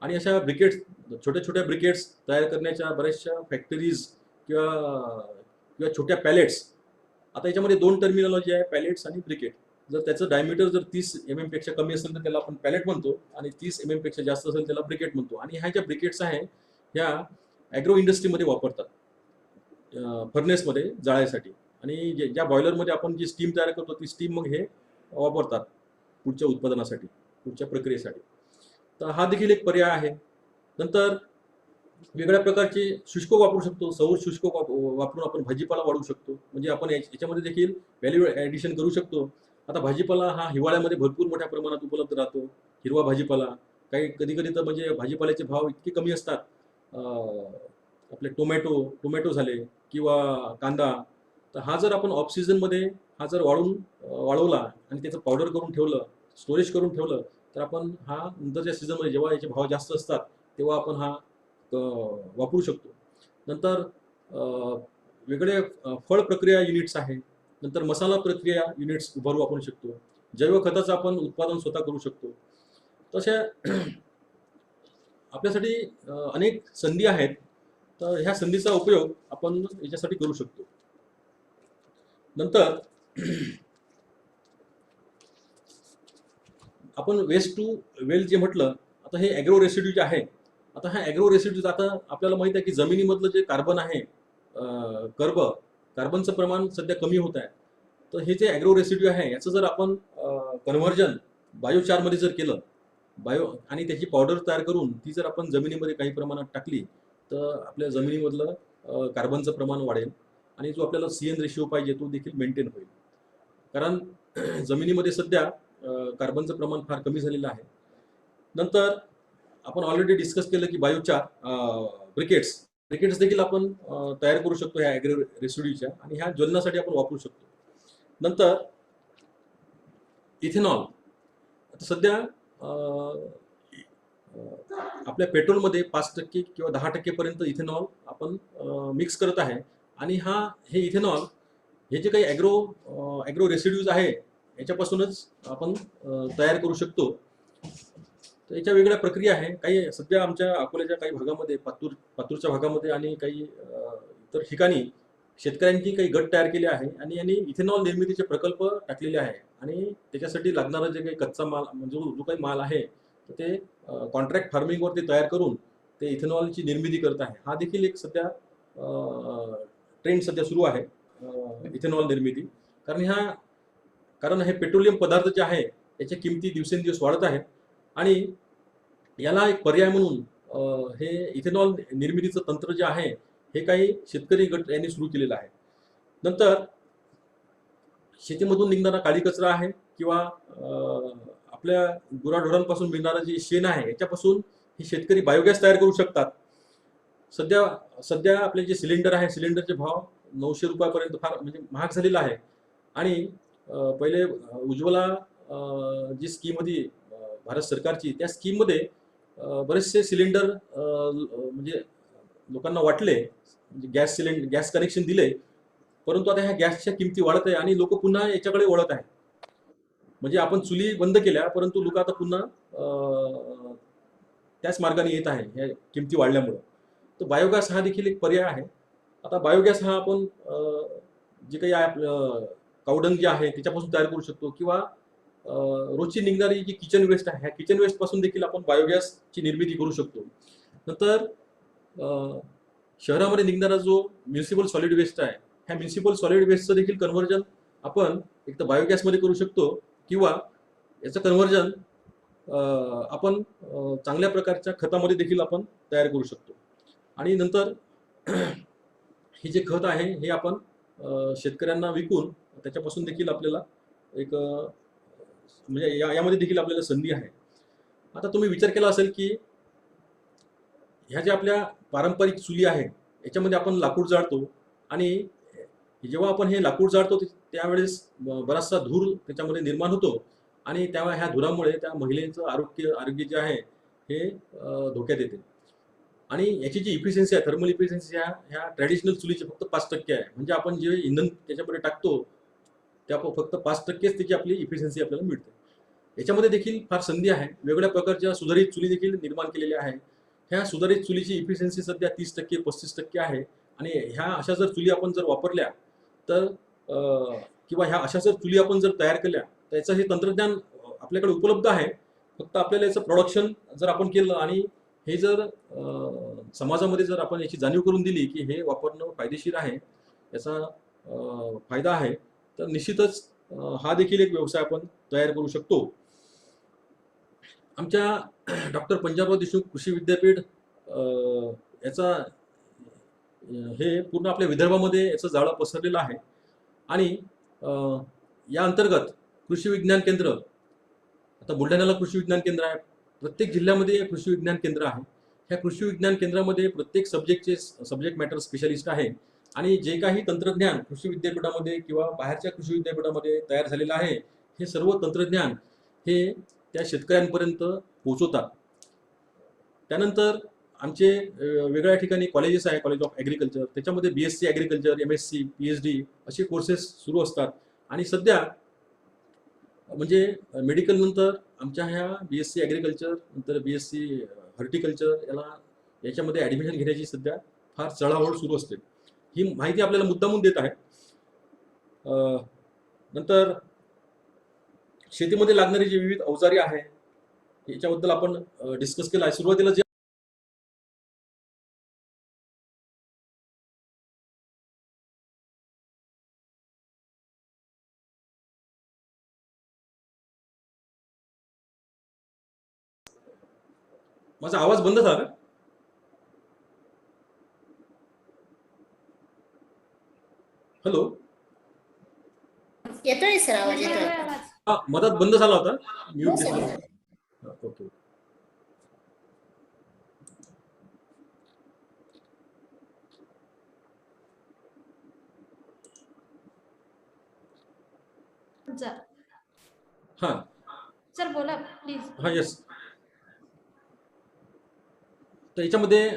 आणि अशा ब्रिकेट्स, छोट्या छोट्या ब्रिकेट्स तयार करण्याच्या बऱ्याचशा फॅक्टरीज किंवा छोट्या पॅलेट्स. आता याच्यामध्ये 2 टर्मिनॉलॉजी आहे, पॅलेट्स आणि ब्रिकेट. जर त्याचं डायमीटर जर 30 mm पेक्षा कमी असेल तर त्याला आपण पॅलेट म्हणतो, आणि 30 mm पेक्षा जास्त असेल त्याला ब्रिकेट म्हणतो. आणि ह्या ज्या ब्रिकेट्स आहे ह्या ॲग्रो इंडस्ट्रीमध्ये वापरतात, फर्नेसमध्ये जाळायसाठी. आणि ज्या बॉयलरमध्ये आपण जी स्टीम तयार करतो ती स्टीम मग हे वापरतात पुढच्या उत्पादनासाठी, पुढच्या प्रक्रियेसाठी. तर हा देखील एक पर्याय आहे. नंतर वेगळ्या प्रकारचे शुष्क वापरू शकतो. सौर शुष्क वापरून आपण भाजीपाला वाढवू शकतो. म्हणजे आपण याच्यामध्ये देखील व्हॅल्यू ॲडिशन करू शकतो. आता भाजीपाला हा हिवाळ्यामध्ये भरपूर मोठ्या प्रमाणात उपलब्ध राहतो, हिरवा भाजीपाला. कधी कधी तर म्हणजे भाजीपाल्याचे भाव इतके कमी असतात. आपले टोमॅटो झाले किंवा कांदा, तर हा जर आपण ऑफ सीझनमध्ये हा जर वाळवला आणि त्याचं पावडर करून ठेवलं, स्टोरेज करून ठेवलं, तर आपण हा नंतरच्या सीझनमध्ये जेव्हा याचे भाव जास्त असतात तेव्हा आपण हा वापरू शकतो. नंतर वेगळे फळ प्रक्रिया युनिट्स आहे. नंतर मसाला प्रक्रिया युनिट्स उभारू आपण शकतो. जैव खताचं आपण उत्पादन स्वतः करू शकतो. तशा आपल्यासाठी अनेक संधी आहेत. तर ह्या संधीचा उपयोग आपण याच्यासाठी करू शकतो. नंतर आपण वेस्ट टू वेल्थ जे म्हटलं, आता हे ॲग्रो रेसिड्यू जे आहे, आता हा ॲग्रो रेसिड्यू आता आपल्याला माहित आहे की जमिनीमधलं जे कार्बन आहे, कार्बनचं प्रमाण सध्या कमी होत आहे. तर हे जे ॲग्रो रेसिड्यू आहे याचं जर आपण कन्व्हर्जन बायोचारमध्ये जर केलं, आणि त्याची पावडर तयार करून ती जर आपण जमिनीमध्ये काही प्रमाणात टाकली, तर आपल्या जमिनीमधलं कार्बनचं प्रमाण वाढेल आणि जो आपल्याला CN रेशिओ पाहिजे तो देखील मेंटेन होईल. कारण जमिनीमध्ये सध्या कार्बनचं प्रमाण फार कमी झालेलं आहे. नंतर आपण ऑलरेडी डिस्कस केलं की बायोचार, ब्रिकेट्स देखील आपण तयार करू शकतो ह्या ॲग्रो रेसिड्यूच्या, आणि ह्या ज्वलनासाठी आपण वापरू शकतो. नंतर इथेनॉल. आता सध्या आपल्या पेट्रोलमध्ये 5% किंवा 10% पर्यंत इथेनॉल आपण मिक्स करत आहे. आणि हे इथेनॉल, हे जे काही ॲग्रो रेसिड्यूज आहे याच्यापासूनच आपण तयार करू शकतो. तर याच्या वेगळ्या प्रक्रिया आहे. काही सध्या आमच्या अकोल्याच्या काही भागामध्ये, पातूरच्या भागामध्ये आणि काही इतर ठिकाणी शेतकऱ्यांची काही गट तयार केले आहे आणि यांनी इथेनॉल निर्मितीचे प्रकल्प टाकलेले आहे आणि त्याच्यासाठी लागणारा जे काही कच्चा माल म्हणजे जो काही माल आहे तर ते कॉन्ट्रॅक्ट फार्मिंगवरती तयार करून ते इथेनॉलची निर्मिती करत आहे. हा देखील एक सध्या ट्रेंड सध्या सुरू आहे इथेनॉल निर्मिती. कारण हे पेट्रोलियम पदार्थ जे आहे याच्या किमती दिवसेंदिवस वाढत आहेत आणि याला एक पर्याय म्हणून हे इथेनॉल निर्मितीचं तंत्र जे आहे हे काही शेतकरी गट यांनी सुरू केलेलं आहे. नंतर शेतीमधून निघणारा काळी कचरा आहे किंवा आपल्या गुराढोरांपासून मिळणारं जे शेण आहे याच्यापासून हे शेतकरी बायोगॅस तयार करू शकतात. सध्या आपले जे सिलेंडर आहे सिलेंडरचे भाव 900 रुपयापर्यंत फार म्हणजे महाग झालेला आहे आणि पहिले उज्ज्वला जी स्कीम होती भारत सरकारची त्या स्कीममध्ये बरेचसे सिलेंडर म्हणजे लोकांना वाटले म्हणजे गॅस कनेक्शन दिले, परंतु आता ह्या गॅसच्या किमती वाढत आहे आणि लोक पुन्हा याच्याकडे वळत आहेत. म्हणजे आपण चुली बंद केल्या परंतु लोक आता पुन्हा त्याच मार्गाने येत आहे ह्या किमती वाढल्यामुळे. तर बायोगॅस हा देखील एक पर्याय आहे. आता बायोगॅस हा आपण जे काही आपलं कावडंग जे आहे त्याच्यापासून तयार करू शकतो किंवा रोजची निघणारी जी किचन वेस्ट आहे ह्या किचन वेस्ट पासून देखील आपण बायोगॅसची निर्मिती करू शकतो. नंतर शहरामध्ये निघणारा जो म्युनिसिपल सॉलिड वेस्ट आहे ह्या म्युनिसिपल सॉलिड वेस्टचं देखील कन्व्हर्जन आपण एक तर बायोगॅसमध्ये करू शकतो किंवा याचं कन्व्हर्जन आपण चांगल्या प्रकारच्या खतामध्ये देखील आपण तयार करू शकतो. आणि नंतर हे जे खत आहे हे आपण शेतकऱ्यांना विकून त्याच्यापासून देखील आपल्याला एक म्हणजे यामध्ये देखील आपल्याला संधी आहे. आता तुम्ही विचार केला असेल की ह्या ज्या आपल्या पारंपरिक चुली आहे याच्यामध्ये आपण लाकूड जाळतो आणि जेव्हा आपण हे लाकूड जाळतो त्यावेळेस बराचसा धूर त्याच्यामध्ये निर्माण होतो आणि तेव्हा ह्या धुरामुळे त्या महिलेचं आरोग्य जे आहे हे धोक्यात येते. आणि याची जी इफिशियन्सी आहे थर्मल इफिशियन्सी ह्या ट्रॅडिशनल चुलीची फक्त 5% आहे. म्हणजे आपण जे इंधन त्याच्यामध्ये टाकतो त्या फक्त 5%च त्याची आपली इफिशियन्सी आपल्याला मिळते. याच्यामध्ये देखील फार संधी आहे. वेगवेगळ्या प्रकारच्या सुधारित चुली देखील निर्माण केलेल्या आहे. ह्या सुधारित चुलीची इफिशियन्सी सध्या 30% 35% आहे आणि ह्या अशा जर चुली आपण जर वापरल्या तर किंवा ह्या अशा जर चुली आपण जर तयार केल्या तर याचं हे तंत्रज्ञान आपल्याकडे उपलब्ध आहे. फक्त आपल्याला याचं प्रोडक्शन जर आपण केलं आणि हे जर समाजामध्ये जर आपण याची जाणीव करून दिली की हे वापरणं फायदेशीर आहे याचा फायदा आहे तर निश्चितच हा देखील एक व्यवसाय आपण तयार करू शकतो. आमच्या डॉक्टर पंजाबराव देशमुख कृषी विद्यापीठ याचा हे पूर्ण आपल्या विदर्भामध्ये याचं जाळं पसरलेलं आहे आणि या अंतर्गत कृषी विज्ञान केंद्र आता बुलढाण्याला कृषी विज्ञान केंद्र आहे. प्रत्येक जिल्ह्यामध्ये कृषी विज्ञान केंद्र आहे. ह्या कृषी विज्ञान केंद्रामध्ये प्रत्येक सब्जेक्ट मॅटर स्पेशलिस्ट आहे आणि जे काही तंत्रज्ञान कृषी विद्यापीठामध्ये किंवा बाहेरच्या कृषी विद्यापीठामध्ये तयार झालेलं आहे हे सर्व तंत्रज्ञान हे त्या शेतकऱ्यांपर्यंत पोहोचवतात. त्यानंतर आमचे वेगळ्या ठिकाणी कॉलेजेस आहे. कॉलेज ऑफ ॲग्रिकल्चर त्याच्यामध्ये BSc ॲग्रिकल्चर MSc PhD असे कोर्सेस सुरू असतात आणि सध्या म्हणजे मेडिकल नंतर आमच्या ह्या BSc ॲग्रिकल्चर नंतर BSc हॉर्टिकल्चर याच्यामध्ये ॲडमिशन घेण्याची सध्या फार चढाओढ सुरू असते. ही माहिती आपल्याला मुद्दामून देत आहे. नंतर शेतीमध्ये लागणारी जी विविध अवजारे आहे याच्याबद्दल आपण डिस्कस केलं आहे. सुरुवातीला जे माझा आवाज बंद झाला का? हॅलो येतोय सर आवाज येतोय. हा मधात बंद झाला होता म्यूट हो, सर. दिसला. ओके हा सर बोला प्लीज. हा येस. तर याच्यामध्ये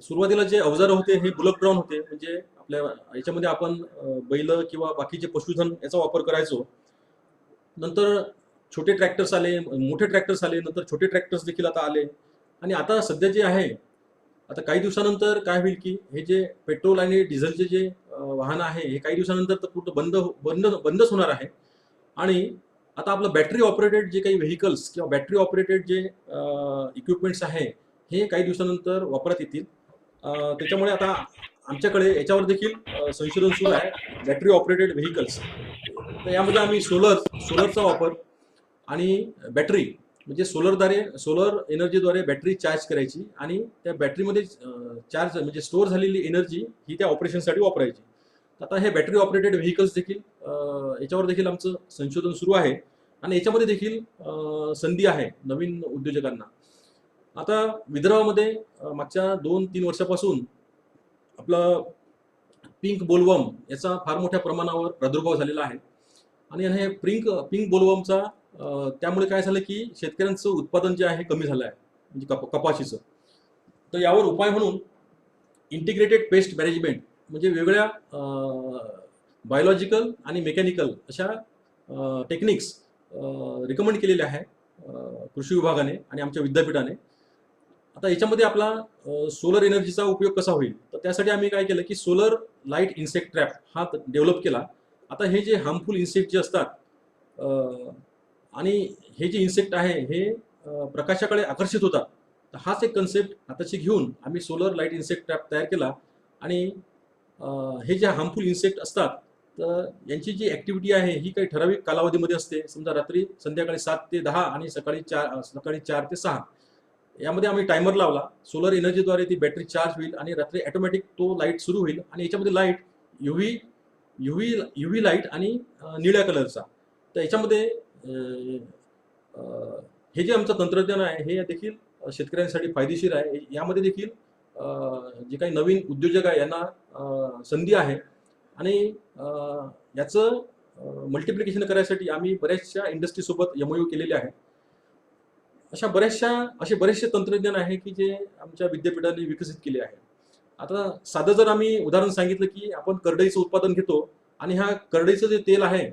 सुरुवातीला जे अवजारं होते हे बुलक ड्रॉन होते. म्हणजे आपल्या याच्यामध्ये आपण बैल किंवा बाकीचे पशुधन याचा वापर करायचो. नंतर छोटे ट्रॅक्टर्स आले, मोठे ट्रॅक्टर्स आले, नंतर छोटे ट्रॅक्टर्स देखील आता आले आणि आता सध्या जे आहे आता काही दिवसानंतर काय होईल की हे जे पेट्रोल आणि डिझेलचे जे वाहन आहे हे काही दिवसानंतर तर पूर्ण बंदच होणार आहे. आणि आता आपलं बॅटरी ऑपरेटेड जे काही व्हेकल्स किंवा बॅटरी ऑपरेटेड जे इक्विपमेंट्स आहे हे काही दिवसानंतर वापरात येतील. त्याच्यामुळे आता आमच्याकडे याच्यावर देखील संशोधन सुरू आहे, बॅटरी ऑपरेटेड व्हेकल्स. तर यामध्ये आम्ही सोलरचा वापर आणि बॅटरी म्हणजे सोलर एनर्जीद्वारे बॅटरी चार्ज करायची आणि त्या बॅटरीमध्ये चार्ज म्हणजे स्टोअर झालेली एनर्जी ही त्या ऑपरेशनसाठी वापरायची. आता हे बॅटरी ऑपरेटेड व्हेकल्स देखील याच्यावर देखील आमचं संशोधन सुरू आहे आणि याच्यामध्ये देखील संधी आहे नवीन उद्योजकांना. आता विदर्भामध्ये मागच्या 2-3 वर्षापासून आपलं पिंक बोलवर्म याचा फार मोठ्या प्रमाणावर प्रादुर्भाव झालेला आहे आणि हे पिंक बोलवर्मचा त्यामुळे काय झालं की शेतकऱ्यांचं उत्पादन जे आहे कमी झालं आहे म्हणजे कपाशीचं. तर यावर उपाय म्हणून इंटिग्रेटेड पेस्ट मॅनेजमेंट म्हणजे वेगळ्या बायोलॉजिकल आणि मेकॅनिकल अशा टेक्निक्स रिकमेंड केलेल्या आहे कृषी विभागाने आणि आमच्या विद्यापीठाने. आता याच्यामध्ये आपला सोलर एनर्जीचा उपयोग कसा होईल तर त्यासाठी आम्ही काय केलं की सोलर लाईट इन्सेक्ट ट्रॅप हा डेव्हलप केला. आता हे जे हार्मफुल इन्सेक्ट जे असतात आणि हे जे इन्सेक्ट आहे हे प्रकाशाकडे आकर्षित होतात. तर हाच एक कन्सेप्ट हाताशी घेऊन आम्ही सोलर लाईट इन्सेक्ट ट्रॅप तयार केला आणि हे जे हार्मफुल इन्सेक्ट असतात तर यांची जी ॲक्टिव्हिटी आहे ही काही ठराविक कालावधीमध्ये असते. समजा संध्याकाळी 7 ते 10 आणि सकाळी 4 ते 6 यामध्ये आम्ही टायमर लावला. सोलर एनर्जीद्वारे ती बॅटरी चार्ज होईल आणि रात्री ऑटोमॅटिक तो लाईट सुरू होईल आणि याच्यामध्ये लाईट युव्ही लाईट आणि निळ्या कलरचा. तर याच्यामध्ये हे जे आमचं तंत्रज्ञान आहे हे देखील शेतकऱ्यांसाठी फायदेशीर आहे. यामध्ये देखील जे काही नवीन उद्योजक आहे यांना संधी आहे आणि याचं मल्टिप्लिकेशन करायसाठी आम्ही बऱ्याचशा इंडस्ट्रीसोबत MOU केलेले आहे. असे बरेचसे तंत्रज्ञान आहे की जे आमच्या विद्यापीठाने विकसित केले आहे. आता साधं जर आम्ही उदाहरण सांगितलं की आपण करडईचं उत्पादन घेतो आणि ह्या करडईचं जे तेल आहे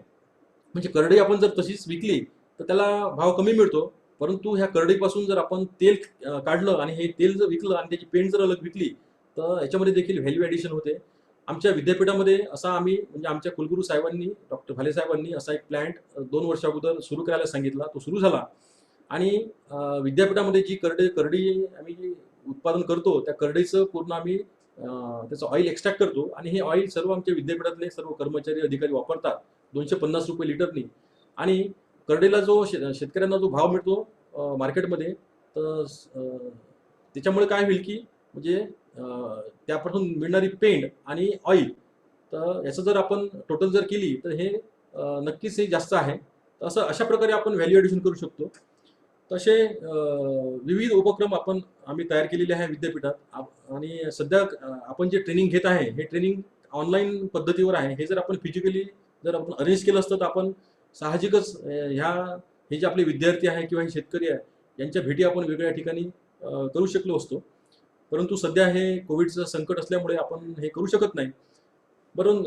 म्हणजे करडई आपण जर तशीच विकली तर त्याला भाव कमी मिळतो. परंतु ह्या करडईपासून जर आपण तेल काढलं आणि हे तेल जर विकलं आणि त्याची पेंट जर अलग विकली तर याच्यामध्ये देखील व्हॅल्यू ॲडिशन होते. आमच्या विद्यापीठामध्ये असा आम्ही म्हणजे आमच्या कुलगुरू साहेबांनी डॉक्टर भाले साहेबांनी असा एक प्लॅन्ट 2 वर्ष अगोदर सुरू करायला सांगितला. तो सुरू झाला आणि विद्यापीठामध्ये जी करडी आम्ही उत्पादन करतो त्या करडईचं पूर्ण आम्ही त्याचं ऑइल एक्स्ट्रॅक्ट करतो आणि हे ऑइल सर्व आमच्या विद्यापीठातले सर्व कर्मचारी अधिकारी वापरतात 250 रुपये लिटरनी. आणि करडईला जो शेतकऱ्यांना जो भाव मिळतो मार्केटमध्ये तर त्याच्यामुळे काय होईल की म्हणजे त्यापासून मिळणारी पेंट आणि ऑइल तर याचं जर आपण टोटल जर केली तर हे नक्कीच हे जास्त आहे. तर अशा प्रकारे आपण व्हॅल्यू ॲडिशन करू शकतो. तसे विविध उपक्रम आम्ही तयार केलेले आहे विद्यापीठात आणि सध्या आपण जे ट्रेनिंग घेत आहे हे ट्रेनिंग ऑनलाईन पद्धतीवर आहे. हे जर आपण फिजिकली जर आपण अरेंज केलं असतं तर आपण साहजिकच हे जे आपले विद्यार्थी आहे किंवा हे शेतकरी आहे यांच्या भेटी आपण वेगळ्या ठिकाणी करू शकलो असतो. परंतु सध्या हे कोविडचं संकट असल्यामुळे आपण हे करू शकत नाही. बरं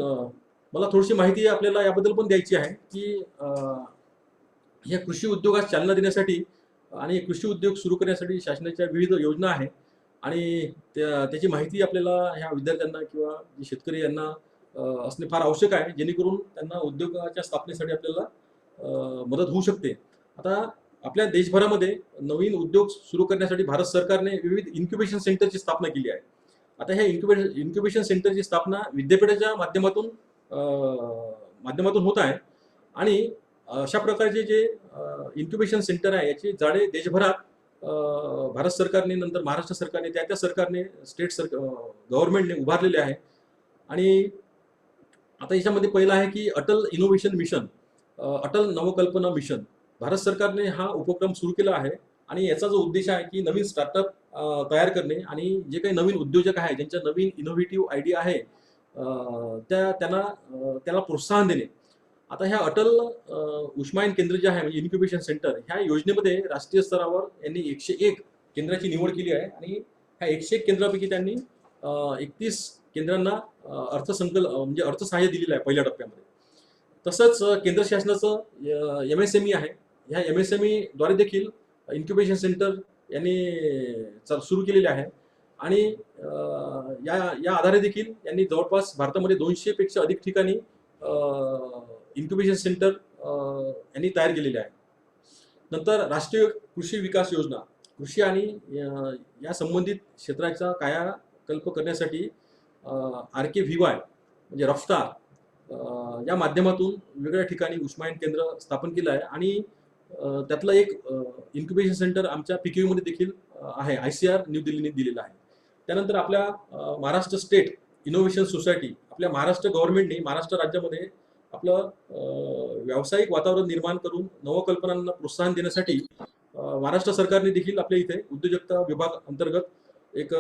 मला थोडीशी माहिती आपल्याला याबद्दल पण द्यायची आहे की या कृषी उद्योगास चालना देण्यासाठी आणि कृषी उद्योग सुरू करण्यासाठी शासनाच्या विविध योजना आहे आणि त्याची माहिती आपल्याला ह्या विद्यार्थ्यांना किंवा जे शेतकरी यांना असणे फार आवश्यक आहे जेणेकरून त्यांना उद्योगाच्या स्थापनेसाठी आपल्याला मदत होऊ शकते. आता आपल्या देशभरामध्ये नवीन उद्योग सुरू करण्यासाठी भारत सरकारने विविध इन्क्युबेशन सेंटरची स्थापना केली आहे. आता ह्या इन्क्युबेशन सेंटरची स्थापना विद्यापीठाच्या माध्यमातून होत आहे आणि अशा प्रकारचे जे इन्क्युबेशन सेंटर आहे याची जाळे देशभरात भारत सरकारने नंतर महाराष्ट्र सरकारने त्या सरकारने गव्हर्नमेंटने उभारलेले आहे. आणि आता याच्यामध्ये पहिलं आहे की अटल इनोव्हेशन मिशन, अटल नवकल्पना मिशन. भारत सरकारने हा उपक्रम सुरू केला आहे आणि याचा जो उद्देश आहे की नवीन स्टार्टअप तयार करणे आणि जे काही नवीन उद्योजक आहे ज्यांच्या नवीन इनोव्हेटिव्ह आयडिया आहे त्याला प्रोत्साहन देणे. आता ह्या अटल उष्मायन केंद्र जे आहे म्हणजे इन्क्युबेशन सेंटर ह्या योजनेमध्ये राष्ट्रीय स्तरावर यांनी 101 केंद्राची निवड केली आहे आणि ह्या 101 केंद्रापैकी त्यांनी 31 केंद्रांना म्हणजे अर्थसहाय्य दिलेलं आहे पहिल्या टप्प्यामध्ये. तसंच केंद्र शासनाचं MSME आहे. ह्या MSME द्वारे देखील इन्क्युबेशन सेंटर यांनी सुरू केलेले आहे आणि या या आधारे देखील यांनी जवळपास भारतामध्ये 200पेक्षा अधिक ठिकाणी इन्क्युबेशन सेंटर यांनी तयार केलेले आहे. नंतर राष्ट्रीय कृषी विकास योजना, कृषी आणि या संबंधित क्षेत्राचा कायाकल्प करण्यासाठी RKVY म्हणजे रफ्तार या माध्यमातून वेगवेगळ्या ठिकाणी उष्मायन केंद्र स्थापन केलं आहे आणि त्यातलं एक इन्क्युबेशन सेंटर आमच्या PKU मध्ये देखील आहे, ICR न्यू दिल्लीने दिलेलं आहे. त्यानंतर आपल्या महाराष्ट्र स्टेट इनोव्हेशन सोसायटी, आपल्या महाराष्ट्र गव्हर्नमेंटने महाराष्ट्र राज्यामध्ये आपलं व्यावसायिक वातावरण निर्माण करून नवकल्पनांना प्रोत्साहन देण्यासाठी महाराष्ट्र सरकारने देखील आपल्या इथे उद्योजकता विभाग अंतर्गत एक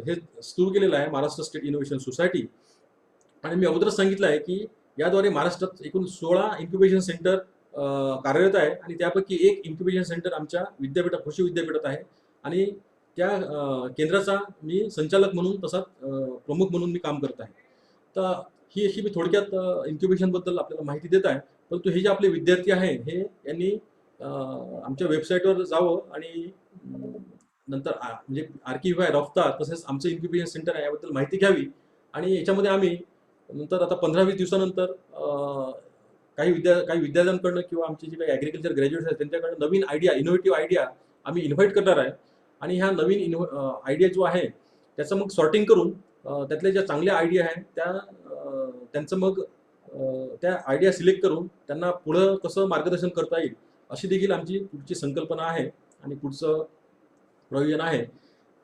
हे सुरू केलेलं आहे, महाराष्ट्र स्टेट इनोव्हेशन सोसायटी. आणि मी अगोदरच सांगितलं आहे की याद्वारे महाराष्ट्रात एकूण 16 इन्क्युबेशन सेंटर कार्यरत आहे आणि त्यापैकी एक इन्क्युबेशन सेंटर आमच्या विद्यापीठात, कृषी विद्यापीठात आहे आणि त्या केंद्राचा मी संचालक म्हणून तसाच प्रमुख म्हणून मी काम करत आहे. तर ही अशी मी थोडक्यात इन्क्युबेशनबद्दल आपल्याला माहिती देत आहे. परंतु हे जे आपले विद्यार्थी आहे हे यांनी आमच्या वेबसाईटवर जावं आणि नंतर म्हणजे RKVY रफ्तार तसेच आमचं इन्क्युबेशन सेंटर आहे याबद्दल माहिती घ्यावी. आणि याच्यामध्ये आम्ही नंतर आता 15-20 दिवसानंतर काही विद्यार्थ्यांकडनं किंवा आमचे जे काही ॲग्रिकल्चर ग्रॅज्युएट्स आहेत त्यांच्याकडनं नवीन आयडिया, इनोव्हेटिव्ह आयडिया आम्ही इन्व्हाइट करणार आहे आणि ह्या नवीन आयडिया जो आहे त्याचं मग सॉर्टिंग करून त्यातल्या ज्या चांगल्या आयडिया आहेत त्यांचं मग त्या आयडिया सिलेक्ट करून त्यांना पुढं कसं मार्गदर्शन करता येईल अशी देखील आमची पुढची संकल्पना आहे आणि पुढचं प्रयोजन आहे.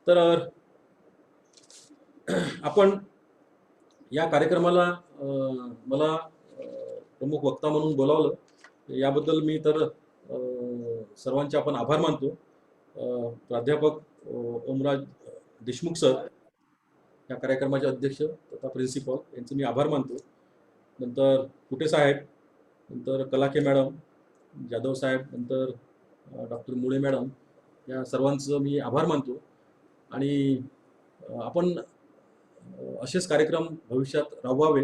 तर आपण या कार्यक्रमाला मला प्रमुख वक्ता म्हणून बोलावलं याबद्दल मी तर सर्वांचे आपण आभार मानतो. प्राध्यापक ओमराज देशमुख सर या कार्यक्रमाचे अध्यक्ष तथा प्रिन्सिपल यांचे मी आभार मानतो. नंतर कुटे साहेब, नंतर कलाके मॅडम, जाधव साहेब, नंतर डॉक्टर मुळे मॅडम या सर्वांचं मी आभार मानतो. आणि आपण असेच कार्यक्रम भविष्यात राबवावे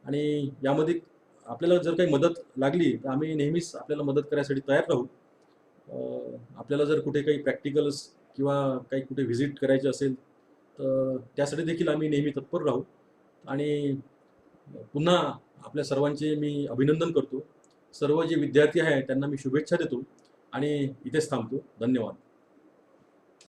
आणि यामध्ये आपल्याला जर काही मदत लागली तर आम्ही नेहमीच आपल्याला मदत करायसाठी तयार राहू. आपल्याला जर कुठे काही प्रॅक्टिकल्स किंवा काही कुठे व्हिजिट करायची असेल तर त्यासाठी देखील आम्ही नेहमी तत्पर राहू. आणि पुन्हा आपल्या सर्वांचे मी अभिनंदन करतो. सर्व जे विद्यार्थी आहेत त्यांना मी शुभेच्छा देतो आणि इथेच थांबतो. धन्यवाद.